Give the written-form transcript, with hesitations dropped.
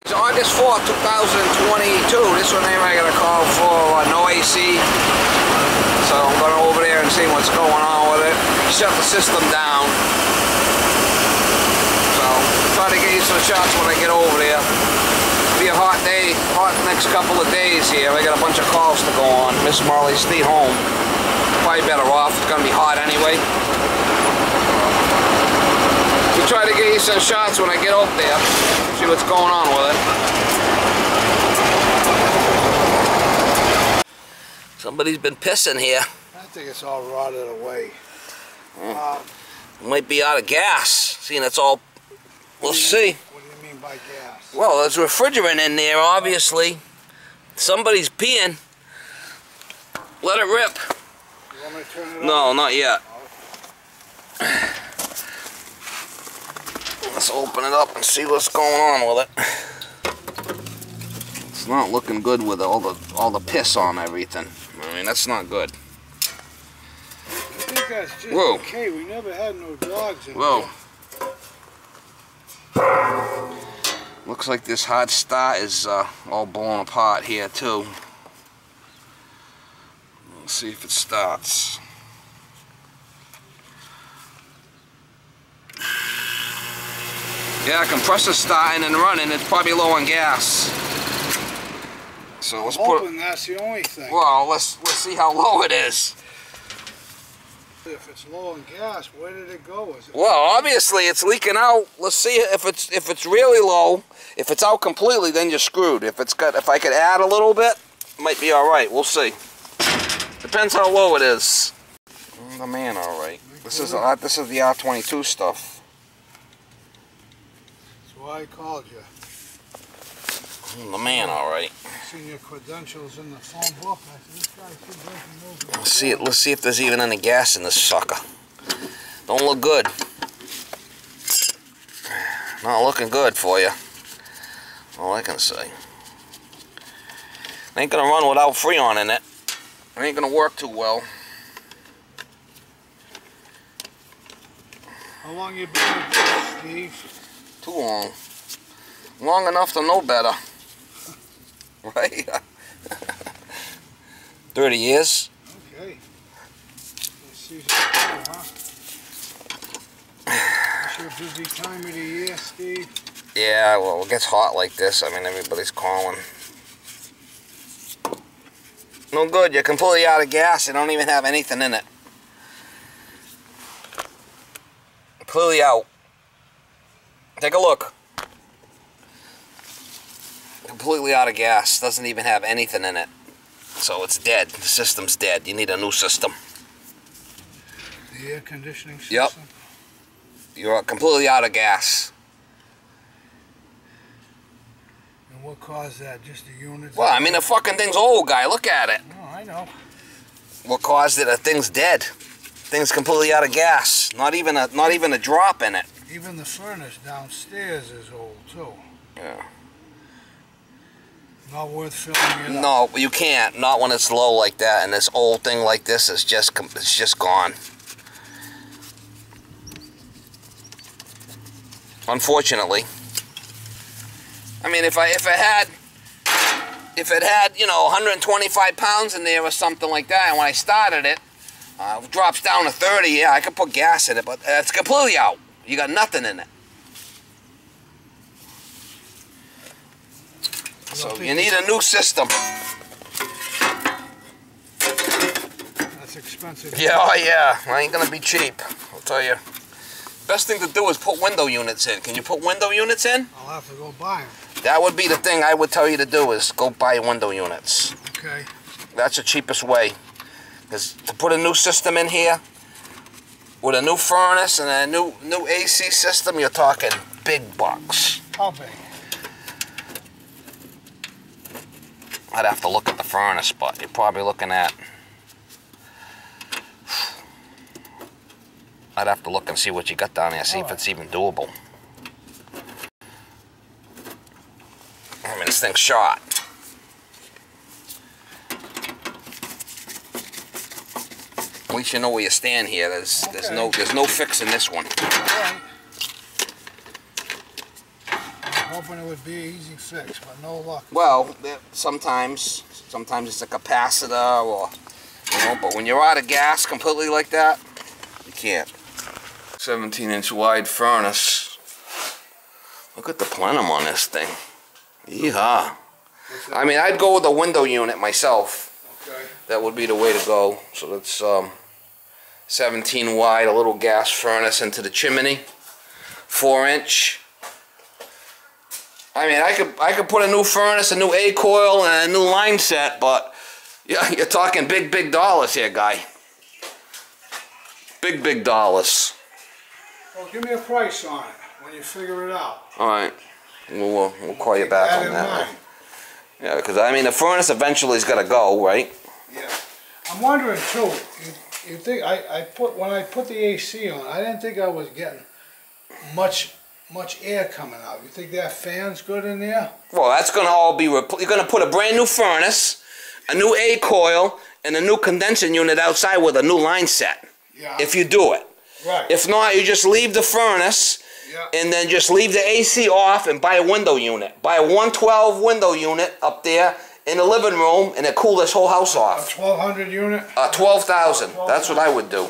It's August 4th, 2022. This one here I got a call for no AC. So I'm going over there and see what's going on with it. Shut the system down. So try to get you some shots when I get over there. Be a hot day, hot next couple of days here. I got a bunch of calls to go on. Miss Marley, stay home. Probably better off. It's going to be hot anyway. We try to get you some shots when I get up there. See what's going on with it. Somebody's been pissing here. I think it's all rotted away. It might be out of gas. Seeing it's all... We'll see. What do you mean by gas? Well, there's refrigerant in there, obviously. Somebody's peeing. Let it rip. You want me to turn it on? No, not yet. Let's open it up and see what's going on with it. It's not looking good with all the piss on everything. I mean, that's not good. I think that's just okay. We never had no dogs in Whoa. Looks like this hot start is all blown apart here too. Let's see if it starts. Yeah, compressor's starting and running. It's probably low on gas. So let's hoping that's the only thing. Well, let's see how low it is. If it's low on gas, where did it go? Is it well, obviously it's leaking out. Let's see if it's really low. If it's out completely, then you're screwed. If I could add a little bit, it might be all right. We'll see. Depends how low it is. The man, all right. This is the R22 stuff. That's why I called you. The man, all right. I seen your credentials in the phone book. I said, this guy keeps breaking those. Let's see if there's even any gas in this sucker. Don't look good. Not looking good for you. All I can say. Ain't gonna run without Freon in it. It ain't gonna work too well. How long you been with this, Steve? Too long. Long enough to know better. Right? 30 years. Okay. Season 2, huh? It's your busy time of the year, Steve. Yeah, well, it gets hot like this. I mean, everybody's calling. No good. You're completely out of gas. You don't even have anything in it. Completely out. Take a look. Completely out of gas. Doesn't even have anything in it. So it's dead. The system's dead. You need a new system. The air conditioning system? Yep. You're completely out of gas. And what caused that? Just the unit? Well, I mean, the fucking thing's old, guy. Look at it. No, I know. What caused it? The thing's dead. Thing's completely out of gas. Not even a drop in it. Even the furnace downstairs is old too. Yeah. Not worth filling it up. No, you can't. Not when it's low like that, and this old thing like this is just gone. Unfortunately. I mean, if it had, you know, 125 pounds in there or something like that, and when I started it, it drops down to 30, yeah, I could put gas in it, but it's completely out. You got nothing in it. So you need a new system. That's expensive. Yeah, oh yeah. I ain't gonna be cheap, I'll tell you. Best thing to do is put window units in. Can you put window units in? I'll have to go buy them. That would be the thing I would tell you to do, is go buy window units. Okay. That's the cheapest way. Because to put a new system in here, with a new furnace and a new AC system, you're talking big bucks. How big? I'd have to look at the furnace, but you're probably looking at... I'd have to look and see what you got down there, see if it's even doable. I mean, this thing's shot. At least you know where you stand here. There's no fixing this one. All right. hoping it would be an easy fix, but no luck. Well, sometimes it's a capacitor or, you know, but when you're out of gas completely like that, you can't. 17-inch wide furnace. Look at the plenum on this thing. Yeehaw. I mean, I'd go with a window unit myself. Okay. That would be the way to go. So that's 17 wide, a little gas furnace into the chimney. 4-inch. I mean, I could put a new furnace, a new A coil, and a new line set, but yeah, you're talking big dollars here, guy. Big dollars. Well, give me a price on it when you figure it out. All right, we'll call you back on that. Yeah, because I mean the furnace eventually is gonna go, right? Yeah. I'm wondering too. You think when I put the AC on, I didn't think I was getting much air coming out. You think that fan's good in there? Well, that's gonna all be you're gonna put a brand new furnace, a new A coil, and a new condensing unit outside with a new line set. Yeah. If you do it. Right. If not, you just leave the furnace. Yeah. And then just leave the AC off and buy a window unit. Buy a 112 window unit up there in the living room, and it cool this whole house off. A 1,200 unit? 12,000. That's what I would do.